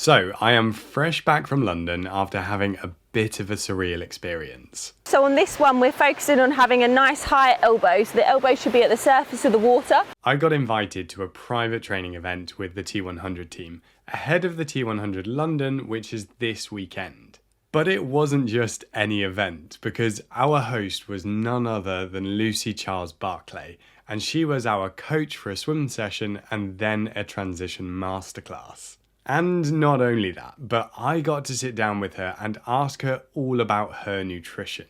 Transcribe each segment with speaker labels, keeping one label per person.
Speaker 1: So, I am fresh back from London after having a bit of a surreal experience.
Speaker 2: So on this one, we're focusing on having a nice high elbow, so the elbow should be at the surface of the water.
Speaker 1: I got invited to a private training event with the T100 team ahead of the T100 London, which is this weekend. But it wasn't just any event, because our host was none other than Lucy Charles-Barclay, and she was our coach for a swim session and then a transition masterclass. And not only that, but I got to sit down with her and ask her all about her nutrition,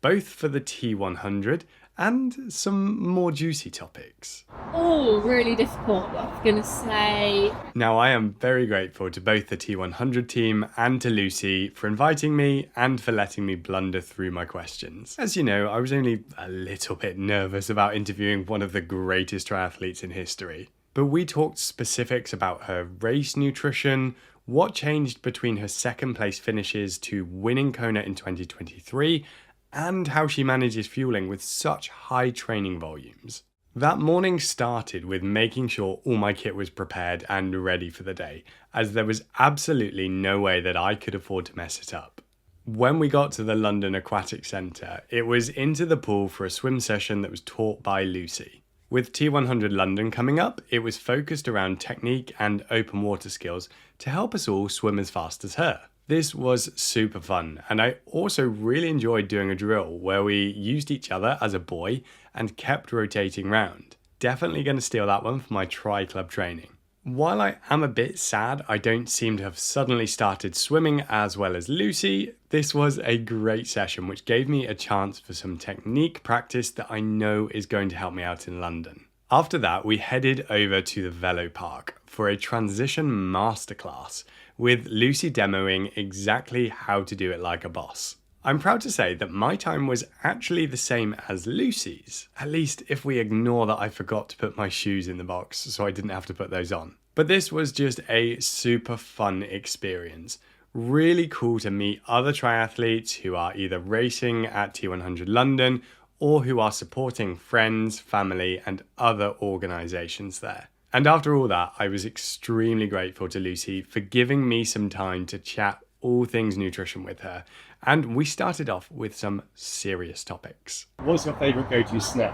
Speaker 1: both for the T100 and some more juicy topics.
Speaker 3: Oh, really difficult, I'm going to say.
Speaker 1: Now, I am very grateful to both the T100 team and to Lucy for inviting me and for letting me blunder through my questions. As you know, I was only a little bit nervous about interviewing one of the greatest triathletes in history. But we talked specifics about her race nutrition, what changed between her second place finishes to winning Kona in 2023, and how she manages fueling with such high training volumes. That morning started with making sure all my kit was prepared and ready for the day, as there was absolutely no way that I could afford to mess it up. When we got to the London Aquatic Centre, it was into the pool for a swim session that was taught by Lucy. With T100 London coming up, it was focused around technique and open water skills to help us all swim as fast as her. This was super fun, and I also really enjoyed doing a drill where we used each other as a buoy and kept rotating round. Definitely going to steal that one for my tri club training. While I am a bit sad I don't seem to have suddenly started swimming as well as Lucy, this was a great session which gave me a chance for some technique practice that I know is going to help me out in London. After that, we headed over to the Velo Park for a transition masterclass with Lucy demoing exactly how to do it like a boss. I'm proud to say that my time was actually the same as Lucy's, at least if we ignore that I forgot to put my shoes in the box so I didn't have to put those on. But this was just a super fun experience. Really cool to meet other triathletes who are either racing at T100 London or who are supporting friends, family and other organisations there. And after all that, I was extremely grateful to Lucy for giving me some time to chat all things nutrition with her. And we started off with some serious topics.
Speaker 4: What's your favourite go-to snack?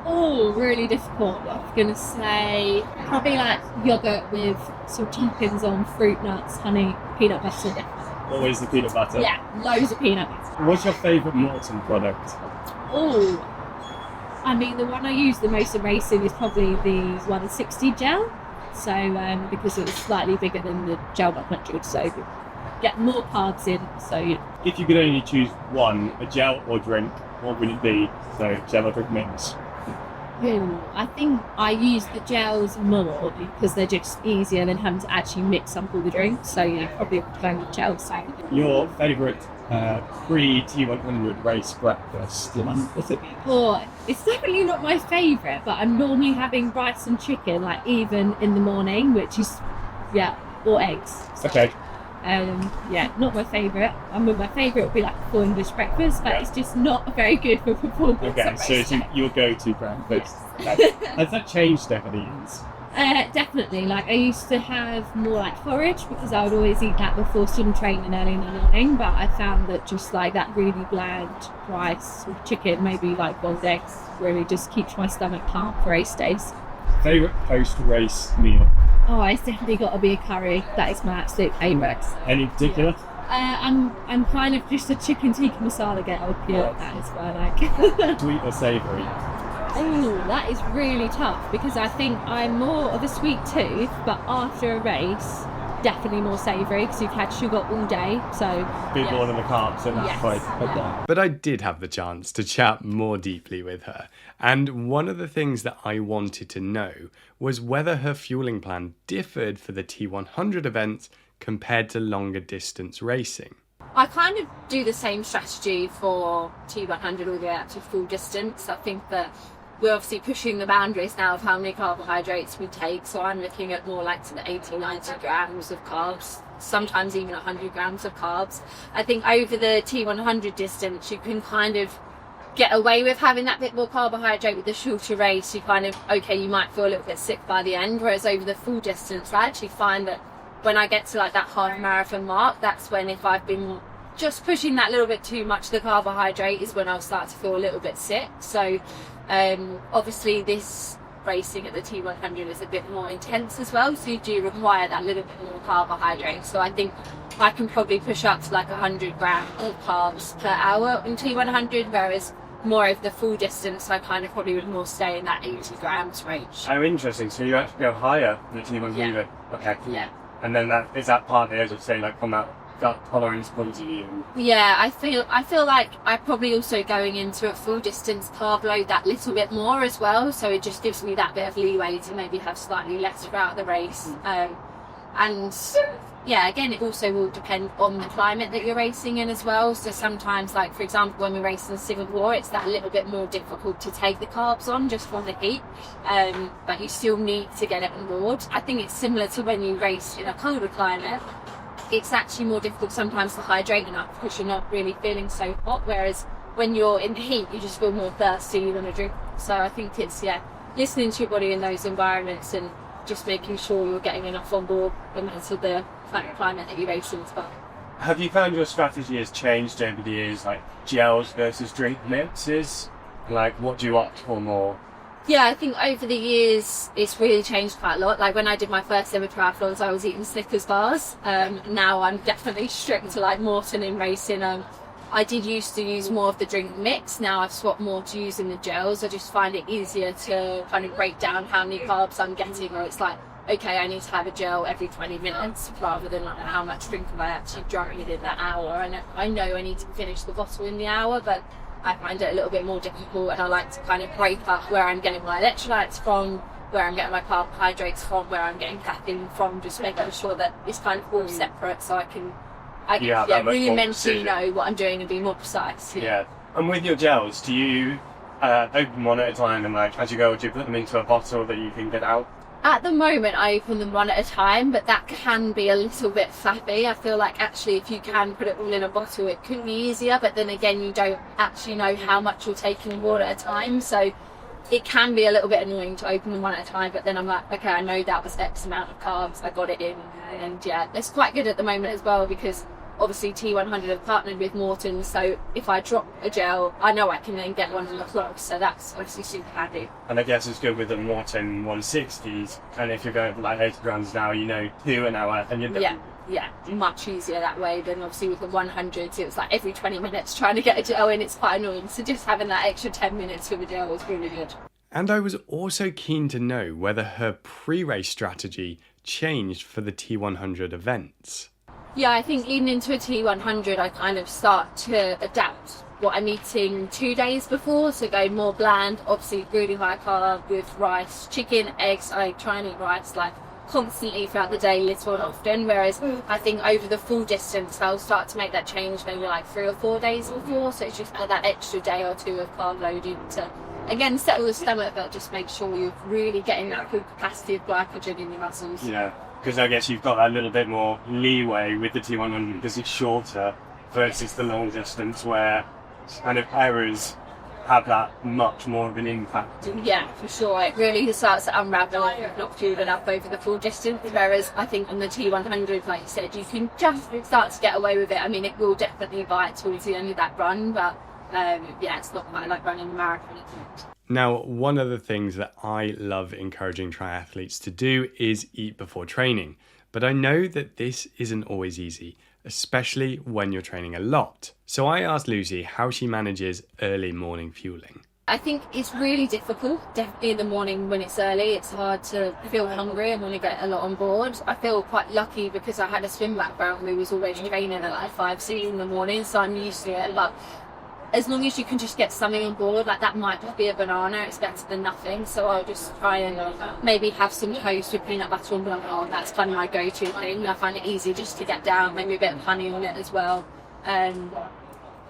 Speaker 3: Oh, really difficult. I'm going to say probably like yogurt with some toppings on fruit, nuts, honey, peanut butter.
Speaker 4: Always the peanut butter?
Speaker 3: Yeah, loads of peanut butter.
Speaker 4: What's your favourite Maurten product?
Speaker 3: Oh, I mean the one I use the most in racing is probably the 160 gel. So because it was slightly bigger than the gel 100, so get more carbs in. So
Speaker 4: if you could only choose one, a gel or drink, what would it be? So gel or drink mix.
Speaker 3: I think I use the gels more because they're just easier than having to actually mix up all the drinks. So yeah, probably going with gels.
Speaker 4: Your favourite pre-T100 race breakfast?
Speaker 3: Oh, it's definitely not my favourite, but I'm normally having rice and chicken, like even in the morning, which is or eggs.
Speaker 4: Okay.
Speaker 3: Not my favourite. My favourite would be like a full English breakfast, but it's just not very good for performance.
Speaker 4: Okay, so it's your go-to breakfast. Has that changed over the years?
Speaker 3: Definitely. Like I used to have more like porridge because I would always eat that before swim training early in the morning, but I found that just like that really bland rice with chicken, maybe like boiled eggs, really just keeps my stomach calm for race days.
Speaker 4: Favourite post-race meal?
Speaker 3: Oh, it's definitely got to be a curry. That is my absolute favourite.
Speaker 4: Any particular?
Speaker 3: I'm kind of just a chicken tikka masala girl. Yeah, that is what I like.
Speaker 4: Sweet or savoury?
Speaker 3: Oh, that is really tough because I think I'm more of a sweet tooth, but after a race, definitely more savoury because you've had sugar all day. So
Speaker 4: a bit more than the carbs, and that's quite.
Speaker 1: But I did have the chance to chat more deeply with her, and one of the things that I wanted to know was whether her fueling plan differed for the T100 events compared to longer distance racing.
Speaker 5: I kind of do the same strategy for T100 all the way up to full distance. I think that we're obviously pushing the boundaries now of how many carbohydrates we take, so I'm looking at more like to the 80-90 grams of carbs, sometimes even 100 grams of carbs. I think over the T100 distance you can kind of get away with having that bit more carbohydrate with the shorter race. You kind of, you might feel a little bit sick by the end, whereas over the full distance I actually find that when I get to like that half marathon mark, that's when, if I've been just pushing that little bit too much, the carbohydrate, is when I'll start to feel a little bit sick. So obviously this racing at the T100 is a bit more intense as well, so you do require that little bit more carbohydrate. So I think I can probably push up to like 100 grams of carbs per hour in T100, whereas more of the full distance I kind of probably would more stay in that 80 grams range.
Speaker 4: Oh, interesting. So you actually go higher than the T100?
Speaker 5: Yeah.
Speaker 4: Okay.
Speaker 5: Yeah.
Speaker 4: And then is that partly, as I say, like from that gut tolerance point of view?
Speaker 5: Yeah, I feel like I'm probably also going into a full distance carb load that little bit more as well, so it just gives me that bit of leeway to maybe have slightly less throughout the race. And yeah, again, it also will depend on the climate that you're racing in as well. So sometimes, like for example, when we race in Singapore, it's that little bit more difficult to take the carbs on just from the heat, but you still need to get it on board. I think it's similar to when you race in a colder climate. It's actually more difficult sometimes to hydrate enough because you're not really feeling so hot, whereas when you're in the heat you just feel more thirsty, you want to drink. So I think it's listening to your body in those environments and just making sure you're getting enough on board and to the climate that you race in as well.
Speaker 4: Have you found your strategy has changed over the years, like gels versus drink mixes? Like, what do you opt for more?
Speaker 5: Yeah, I think over the years it's really changed quite a lot. Like when I did my first ever triathlons, I was eating Snickers bars. Now I'm definitely strict to like Maurten in racing. I did used to use more of the drink mix. Now I've swapped more to using the gels. I just find it easier to kind of break down how many carbs I'm getting, or it's like, okay, I need to have a gel every 20 minutes rather than like how much drink have I actually drunk within that hour. And I know I need to finish the bottle in the hour, but I find it a little bit more difficult, and I like to kind of break up where I'm getting my electrolytes from, where I'm getting my carbohydrates from, where I'm getting caffeine from, just making sure that it's kind of all separate so I can really mentally know what I'm doing and be more precise.
Speaker 4: Yeah. And with your gels, do you open one at a time and like as you go, do you put them into a bottle that you can get out?
Speaker 5: At the moment I open them one at a time, but that can be a little bit flappy. I feel like actually if you can put it all in a bottle it could be easier, but then again you don't actually know how much you're taking on board at a time, so it can be a little bit annoying to open them one at a time, but then I'm like, okay, I know that was X amount of carbs, I got it in. And yeah, it's quite good at the moment as well because obviously T100 have partnered with Maurten, so if I drop a gel, I know I can then get one on the clock, so that's obviously super handy.
Speaker 4: And I guess it's good with the Maurten 160s, and if you're going for like 80 grams now, you know 2 an hour, and you're
Speaker 5: yeah, much easier that way than obviously with the 100s. It was like every 20 minutes trying to get a gel in, it's quite annoying, so just having that extra 10 minutes with a gel was really good.
Speaker 1: And I was also keen to know whether her pre-race strategy changed for the T100 events.
Speaker 5: Yeah, I think leading into a T100, I kind of start to adapt what I'm eating 2 days before, so go more bland, obviously really high carb with rice, chicken, eggs. I try and eat rice like constantly throughout the day, little and often, whereas I think over the full distance I'll start to make that change maybe like 3 or 4 days before, so it's just that extra day or two of carb loading to again settle the stomach, but just make sure you're really getting that full capacity of glycogen in your muscles.
Speaker 4: Yeah. Because I guess you've got that little bit more leeway with the T100 because it's shorter versus the long distance where kind of errors have that much more of an impact.
Speaker 5: Yeah, for sure. It really starts to unravel if you've not fueled enough over the full distance, whereas I think on the T100, like you said, you can just start to get away with it. I mean, it will definitely bite towards the end of that run, but yeah, it's not quite like running a marathon.
Speaker 1: Now, one of the things that I love encouraging triathletes to do is eat before training, but I know that this isn't always easy, especially when you're training a lot. So I asked Lucy how she manages early morning fueling.
Speaker 5: I think it's really difficult, definitely in the morning when it's early. It's hard to feel hungry and want to get a lot on board. I feel quite lucky because I had a swim background. We was always training at like 5, 6 in the morning, so I'm used to it. But as long as you can just get something on board, like that might just be a banana, it's better than nothing. So I'll just try and maybe have some toast with peanut butter and banana. That's kind of my go-to thing. I find it easy just to get down, maybe a bit of honey on it as well.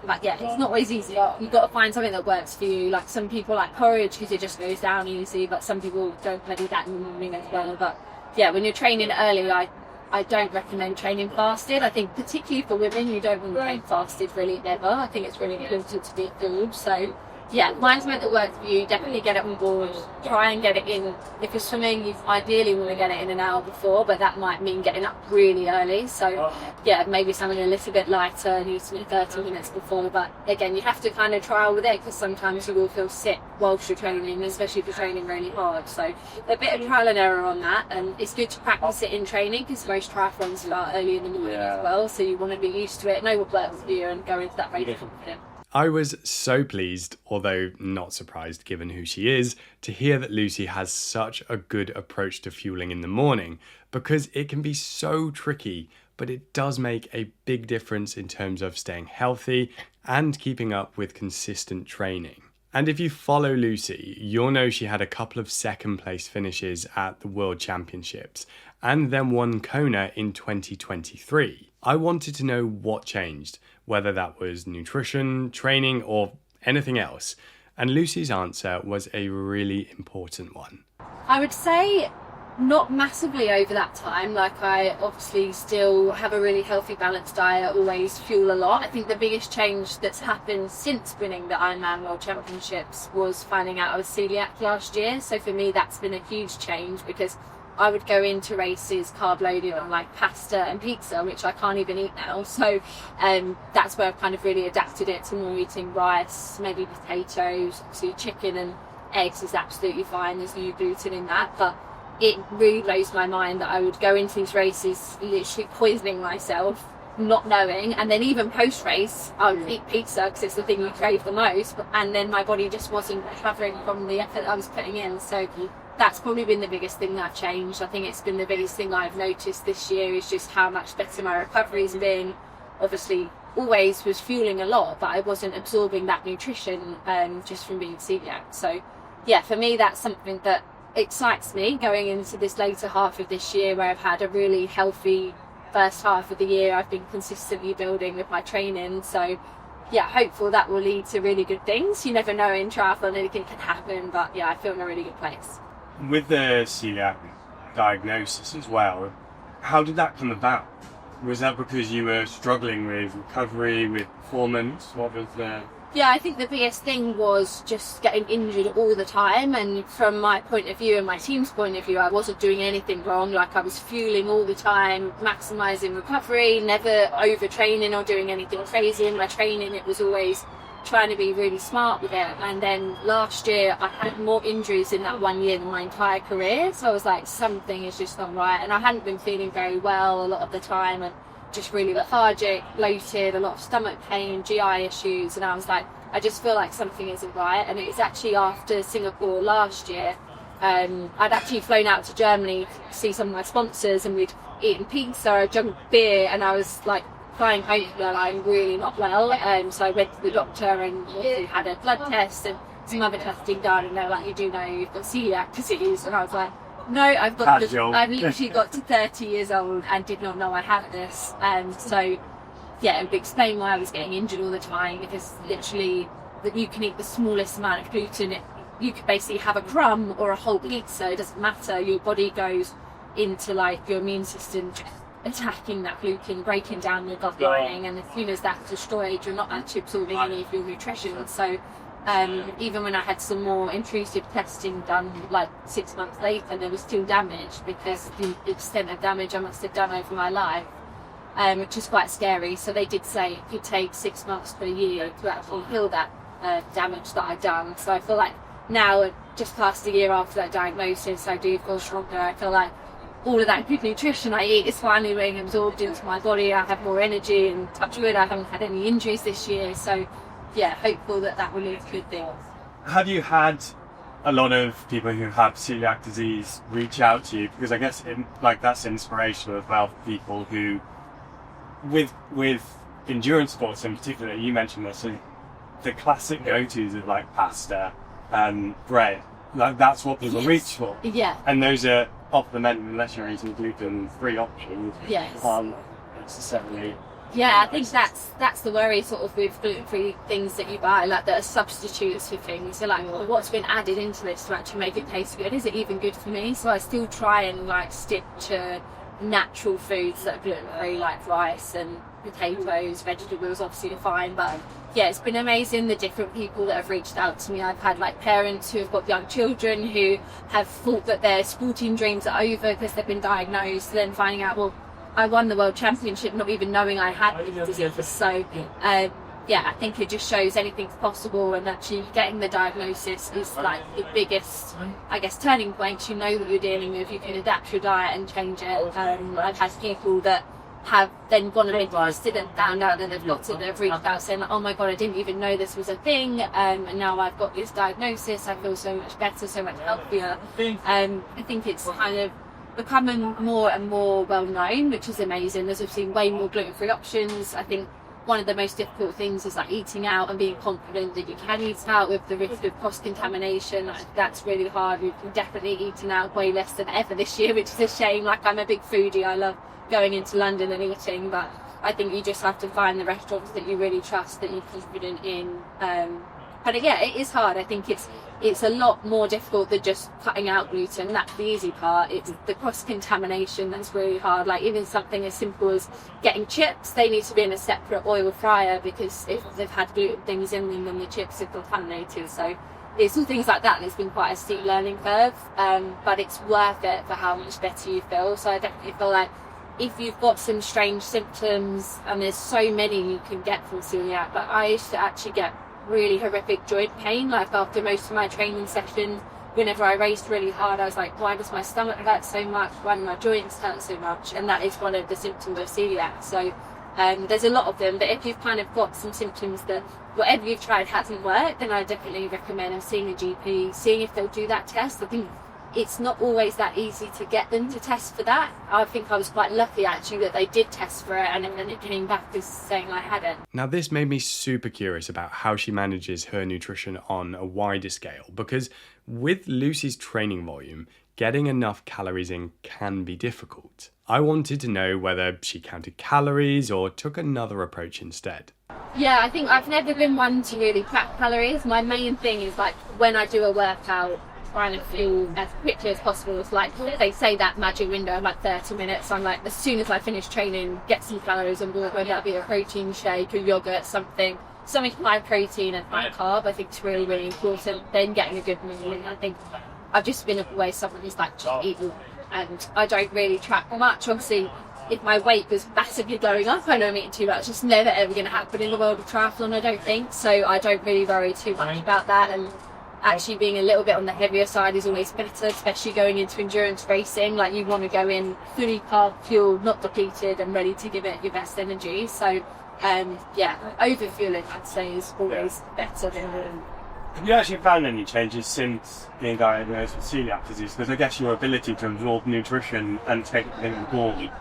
Speaker 5: But yeah, it's not always easy. You've got to find something that works for you. Like some people like porridge because it just goes down easy, but some people don't really that in the morning as well. But yeah, when you're training early, I don't recommend training fasted. I think particularly for women, you don't want to train fasted really ever. I think it's really important to be fueled. So Yeah, mine's meant to work for you. Definitely get it on board. Try and get it in. If you're swimming, you ideally want to get it in an hour before, but that might mean getting up really early. So, yeah, maybe something a little bit lighter, using it 30 minutes before. But again, you have to kind of trial with it, because sometimes you will feel sick whilst you're training, especially if you're training really hard. So a bit of trial and error on that, and it's good to practice it in training, because most triathlons start early in the morning as well. So you want to be used to it, know what works for you, and go into that race confident.
Speaker 1: I was so pleased, although not surprised given who she is, to hear that Lucy has such a good approach to fueling in the morning, because it can be so tricky, but it does make a big difference in terms of staying healthy and keeping up with consistent training. And if you follow Lucy, you'll know she had a couple of second place finishes at the World Championships and then won Kona in 2023. I wanted to know what changed, whether that was nutrition, training, or anything else. And Lucy's answer was a really important one.
Speaker 5: I would say not massively over that time. Like, I obviously still have a really healthy, balanced diet, always fuel a lot. I think the biggest change that's happened since winning the Ironman World Championships was finding out I was celiac last year. So for me, that's been a huge change, because I would go into races carb loaded on like pasta and pizza, which I can't even eat now. So that's where I've kind of really adapted it to more eating rice, maybe potatoes. Obviously chicken and eggs is absolutely fine, there's no gluten in that. But it really blows my mind that I would go into these races literally poisoning myself, not knowing, and then even post-race I would eat pizza because it's the thing you crave the most, and then my body just wasn't recovering from the effort I was putting in. So that's probably been the biggest thing that I've changed. I think it's been the biggest thing I've noticed this year, is just how much better my recovery's been. Obviously always was fueling a lot, but I wasn't absorbing that nutrition just from being celiac. So yeah, for me that's something that excites me going into this later half of this year, where I've had a really healthy first half of the year. I've been consistently building with my training, so yeah, hopeful that will lead to really good things. You never know in triathlon, anything can happen, but yeah, I feel in a really good place.
Speaker 4: With the celiac diagnosis as well, how did that come about? Was that because you were struggling with recovery, with performance? What was the...
Speaker 5: Yeah, I think the biggest thing was just getting injured all the time, and from my point of view and my team's point of view, I wasn't doing anything wrong. Like, I was fueling all the time, maximising recovery, never overtraining or doing anything crazy in my training. It was always trying to be really smart with it. And then last year I had more injuries in that 1 year than my entire career, so I was like, something is just not right. And I hadn't been feeling very well a lot of the time, and just really lethargic, bloated, a lot of stomach pain, GI issues, and I was like, I just feel like something isn't right. And it was actually after Singapore last year, I'd actually flown out to Germany to see some of my sponsors, and we'd eaten pizza, drunk beer, and I was like flying home and I'm really not well. So I went to the doctor and had a blood test and some other testing done, and they were like, you do know you've got celiac disease. And I was like, no, I've literally got to 30 years old and did not know I had this. So yeah, it would explain why I was getting injured all the time, because literally that you can eat the smallest amount of gluten. You could basically have a crumb or a whole pizza, it doesn't matter. Your body goes into like your immune system attacking that gluten, breaking down your gut lining, and as soon as that's destroyed, you're not actually absorbing any of your nutrition. So even when I had some more intrusive testing done like 6 months later, there was still damage, because the extent of damage I must have done over my life, which is quite scary. So they did say it could take 6 months to a year to actually heal that damage that I'd done. So I feel like now, just past a year after that diagnosis, I do feel stronger. I feel like all of that good nutrition I eat is finally being absorbed into my body. I have more energy, and touch wood, I haven't had any injuries this year. So yeah, hopeful that that will lead to good things.
Speaker 4: Have you had a lot of people who have celiac disease reach out to you? Because I guess that's inspirational as well for people who, with endurance sports in particular, you mentioned this, the classic go-tos of like pasta and bread, like that's what people reach for.
Speaker 5: Yeah.
Speaker 4: And those are off the menu unless you're eating gluten-free options.
Speaker 5: Yes.
Speaker 4: Necessarily.
Speaker 5: Yeah, I think that's the worry sort of with gluten-free things that you buy, like that are substitutes for things. So like, well, what's been added into this to actually make it taste good? Is it even good for me? So I still try and like stick to natural foods that are gluten-free, like rice and potatoes, vegetables obviously are fine, but yeah, it's been amazing the different people that have reached out to me. I've had like parents who have got young children who have thought that their sporting dreams are over because they've been diagnosed, then finding out, well, I won the world championship not even knowing I had this disease. So yeah, I think it just shows anything's possible, and actually getting the diagnosis is like the biggest, I guess, turning point. You know what you're dealing with, you can adapt your diet and change it. I've had people that have then gone and been tested and found out that they've got it, they've reached out saying, oh my god, I didn't even know this was a thing, and now I've got this diagnosis, I feel so much better, so much healthier. I think it's kind of becoming more and more well known, which is amazing. There's obviously way more gluten-free options. I think one of the most difficult things is like eating out and being confident that you can eat out with the risk of cross-contamination. That's really hard. We've definitely eaten out way less than ever this year, which is a shame. Like, I'm a big foodie, I love going into London and eating, but I think you just have to find the restaurants that you really trust, that you're confident in. But yeah, it is hard. I think it's a lot more difficult than just cutting out gluten. That's the easy part. It's the cross-contamination that's really hard. Like, even something as simple as getting chips, they need to be in a separate oil fryer, because if they've had gluten things in them, then the chips are contaminated. So it's all things like that. It's been quite a steep learning curve, but it's worth it for how much better you feel. So I definitely feel like if you've got some strange symptoms, and there's so many you can get from celiac, but I used to actually get really horrific joint pain, like after most of my training sessions. Whenever I raced really hard, I was like, why does my stomach hurt so much, why do my joints hurt so much? And that is one of the symptoms of celiac. So there's a lot of them, but if you've kind of got some symptoms that whatever you've tried hasn't worked, then I definitely recommend seeing a GP, seeing if they'll do that test. I think it's not always that easy to get them to test for that. I think I was quite lucky actually that they did test for it, and then it came back as saying I had it.
Speaker 1: Now, this made me super curious about how she manages her nutrition on a wider scale, because with Lucy's training volume, getting enough calories in can be difficult. I wanted to know whether she counted calories or took another approach instead.
Speaker 5: Yeah, I think I've never been one to really track calories. My main thing is like when I do a workout, trying to fuel as quickly as possible. It's like they say that magic window of like 30 minutes. I'm like, as soon as I finish training, get some calories on board, whether that be a protein shake or yogurt, something high protein and high carb. I think it's really, really important. Then getting a good meal. I think I've just been always someone who's like to eat, and I don't really track much. Obviously, if my weight was massively going up, I know I'm eating too much. It's never ever going to happen in the world of triathlon, I don't think. So I don't really worry too much about that. And actually being a little bit on the heavier side is always better, especially going into endurance racing. Like, you want to go in fully carb fueled, not depleted, and ready to give it your best energy. So yeah, over fueling I'd say is always better than
Speaker 4: have you actually found any changes since being diagnosed with celiac disease? Because I guess your ability to absorb nutrition and take everything on board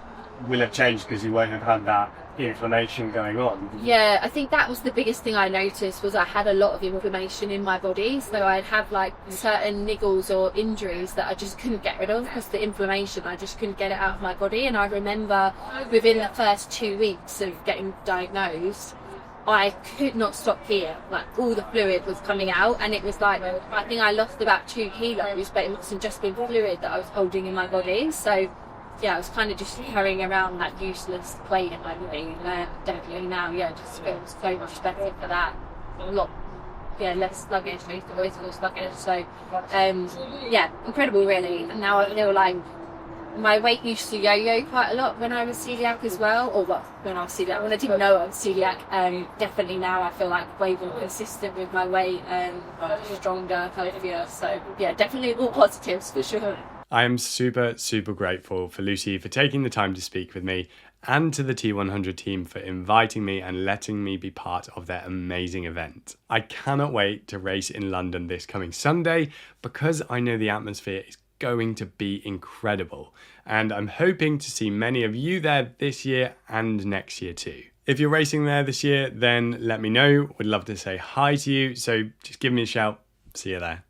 Speaker 4: will have changed because you won't have had that inflammation going on.
Speaker 5: Yeah, I think that was the biggest thing I noticed, was I had a lot of inflammation in my body. So I'd have like certain niggles or injuries that I just couldn't get rid of because the inflammation, I just couldn't get it out of my body. And I remember within the first 2 weeks of getting diagnosed, I could not stop here. Like, all the fluid was coming out, and it was like, I think I lost about 2 kilos, but it wasn't just been fluid that I was holding in my body. So yeah, I was kind of just carrying around that useless weight in my body. Definitely now, yeah, just feels so much better for that. A lot, yeah, less sluggish. I used to always feel sluggish. So yeah, incredible really. And now I feel like my weight used to yo-yo quite a lot when I was celiac as well, or well, when I was celiac, when I didn't know I was celiac. Definitely now I feel like way more consistent with my weight, stronger, healthier. So yeah, definitely all positives for sure.
Speaker 1: I am super, super grateful for Lucy for taking the time to speak with me, and to the T100 team for inviting me and letting me be part of their amazing event. I cannot wait to race in London this coming Sunday, because I know the atmosphere is going to be incredible, and I'm hoping to see many of you there this year and next year too. If you're racing there this year, then let me know. Would love to say hi to you, so just give me a shout. See you there.